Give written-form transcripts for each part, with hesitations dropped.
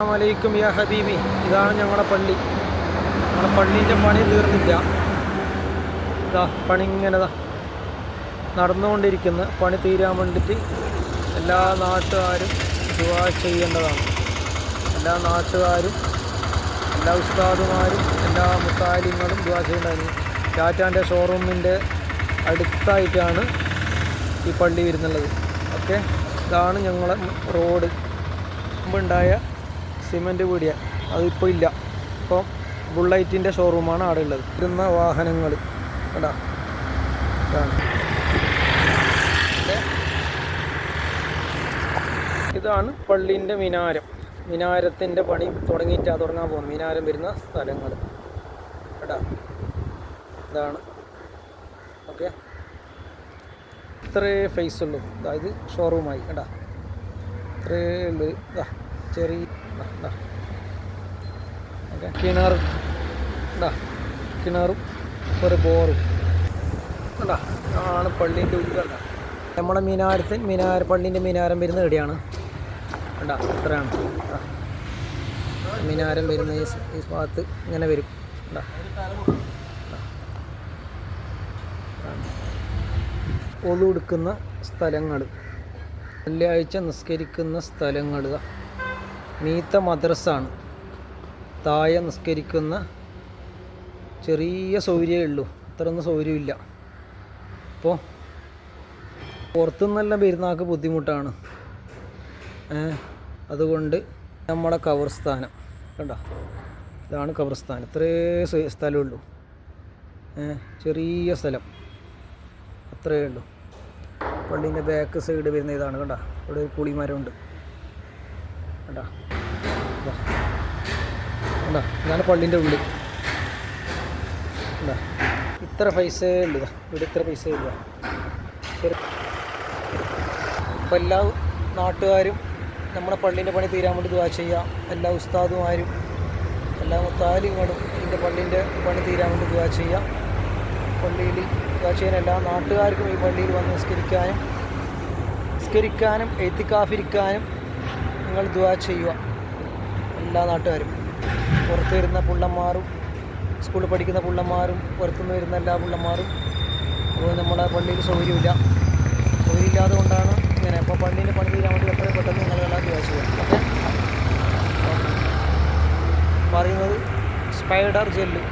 അസ്സലാമലൈക്കും യാ ഹബീബി. ഇതാണ് ഞങ്ങളുടെ പള്ളി. നമ്മുടെ പള്ളീൻ്റെ പണി തീർന്നില്ല. ഇതാ പണി ഇങ്ങനെ നടന്നുകൊണ്ടിരിക്കുന്ന പണി തീരാൻ വേണ്ടിയിട്ട് എല്ലാ നാട്ടുകാരും ദുആ ചെയ്യേണ്ടതാണ്. എല്ലാ നാട്ടുകാരും, എല്ലാ ഉസ്താദുമാരും, എല്ലാ മുത്താലിങ്ങളും ദുആ ചെയ്യേണ്ടതാണ്. ടാറ്റാൻ്റെ ഷോറൂമിൻ്റെ അടുത്തായിട്ടാണ് ഈ പള്ളി വരുന്നുള്ളത്. ഓക്കെ, ഇതാണ് ഞങ്ങളെ റോഡ്. മുമ്പുണ്ടായ സിമൻറ്റ് പീടിയ അതിപ്പോൾ ഇല്ല. ഇപ്പോൾ ബുള്ളറ്റിൻ്റെ ഷോറൂമാണ് അവിടെ ഉള്ളത്. വരുന്ന വാഹനങ്ങൾ കേട്ടോ, ഇതാണ് പള്ളീൻ്റെ മിനാരം. മിനാരത്തിൻ്റെ പണി തുടങ്ങാൻ പോകുന്നു. മിനാരം വരുന്ന സ്ഥലങ്ങൾ കേട്ടോ, ഇതാണ്. ഓക്കെ, ഇത്രേ ഫേസ് ഉള്ളൂ. അതായത് ഷോറൂമായി കേട്ടോ, ഇത്രേ ഉള്ളൂ. ഇതാ ചെറിയ ഓക്കെ, കിണറും ഒരു ബോറും കേട്ടോ. ആണ് പള്ളീൻ്റെ ഉള്ളിൽ. നമ്മുടെ പള്ളീൻ്റെ മിനാരം വരുന്ന എവിടെയാണ് കേട്ടോ, ഇത്രയാണ് മിനാരം വരുന്ന ഈ ഭാഗത്ത് ഇങ്ങനെ വരും കേട്ടോ. ഒളു എടുക്കുന്ന സ്ഥലങ്ങൾ, വെള്ളിയാഴ്ച നിസ്കരിക്കുന്ന സ്ഥലങ്ങൾ. മീത്ത മദ്രസാണ്. താഴെ നിസ്കരിക്കുന്ന ചെറിയ സൗകര്യമേ ഉള്ളൂ, അത്രയൊന്നും സൗകര്യമില്ല. അപ്പോൾ പുറത്തുനിന്നെല്ലാം പെരുന്നാൾക്ക് ബുദ്ധിമുട്ടാണ്. അതുകൊണ്ട് നമ്മുടെ ഖബർസ്ഥാനം കണ്ടോ, ഇതാണ് ഖബർസ്ഥാനം. ഇത്രേ സ്ഥലമുള്ളൂ, ചെറിയ സ്ഥലം, അത്രയേ ഉള്ളൂ. പള്ളീൻ്റെ ബാക്ക് സൈഡ് വരുന്ന ഇതാണ് കണ്ടോ. ഇവിടെ ഒരു പുളിമരമുണ്ട് കണ്ടോ. കണ്ടോ, ഇതാണ് പള്ളീൻ്റെ ഉള്ളിൽ. കണ്ടോ, ഇത്ര പൈസയേ ഉള്ളൂ. ഇവിടെ ഇത്ര പൈസയേ ഉള്ളൂ. അപ്പോൾ എല്ലാ നാട്ടുകാരും നമ്മുടെ പള്ളീൻ്റെ പണി തീരാൻ വേണ്ടി ദുആ ചെയ്യുക. എല്ലാ ഉസ്താദുമാരും എല്ലാ മുത്താലിങ്ങളും ഇതിൻ്റെ പള്ളീൻ്റെ പണി തീരാൻ വേണ്ടി ദുആ ചെയ്യുക. പള്ളിയിൽ ദുആ ചെയ്യാൻ എല്ലാ നാട്ടുകാർക്കും ഈ പള്ളിയിൽ വന്ന് നിസ്കരിക്കാനും എത്തിക്കാഫിരിക്കാനും നിങ്ങൾ ദുആ ചെയ്യുക. എല്ലാ നാട്ടുകാരും, പുറത്ത് വരുന്ന പുള്ളന്മാരും, സ്കൂളിൽ പഠിക്കുന്ന പുള്ളന്മാരും, പുറത്തുനിന്ന് വരുന്ന എല്ലാ പുള്ളന്മാരും. അപ്പോൾ നമ്മുടെ പള്ളിയിൽ സൗകര്യമില്ലാതെ കൊണ്ടാണ് ഇങ്ങനെ. അപ്പോൾ പള്ളീൻ്റെ പണി തീരാൻ വേണ്ടി എത്രയും പെട്ടെന്ന് നിങ്ങളെല്ലാം ദുആ ചെയ്യുക. ഓക്കെ, പറയുന്നത് സ്പൈഡർ ജെല്ല്,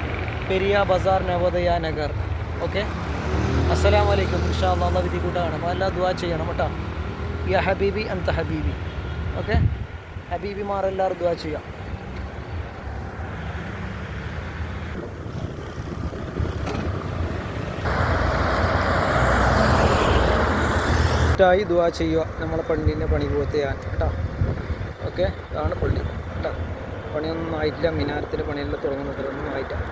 പെരിയ ബസാർ, നവോദയ നഗർ. ഓക്കെ, അസ്സലാമു അലൈക്കും. ഇൻഷാ അല്ലാഹ് വിധി കൂട്ടാണ്. അപ്പോൾ എല്ലാം ദുആ ചെയ്യണം കേട്ടോ. യാ ഹബീബി അന്ത ഹബീബി. ഓക്കെ, ഹബീബിമാരെല്ലാവരും ദുആ ചെയ്യാം. ായി ദുആ ചെയ്യുക. നമ്മളെ പള്ളീൻ്റെ പണി പൂർത്തിയാൻ കേട്ടോ. ഓക്കെ, ഇതാണ് പള്ളി കേട്ടോ. പണിയൊന്നും ആയിട്ടില്ല. മിനാരത്തിൻ്റെ പണിയെല്ലാം തുടങ്ങുന്നത് ഒന്നും ആയിട്ടില്ല.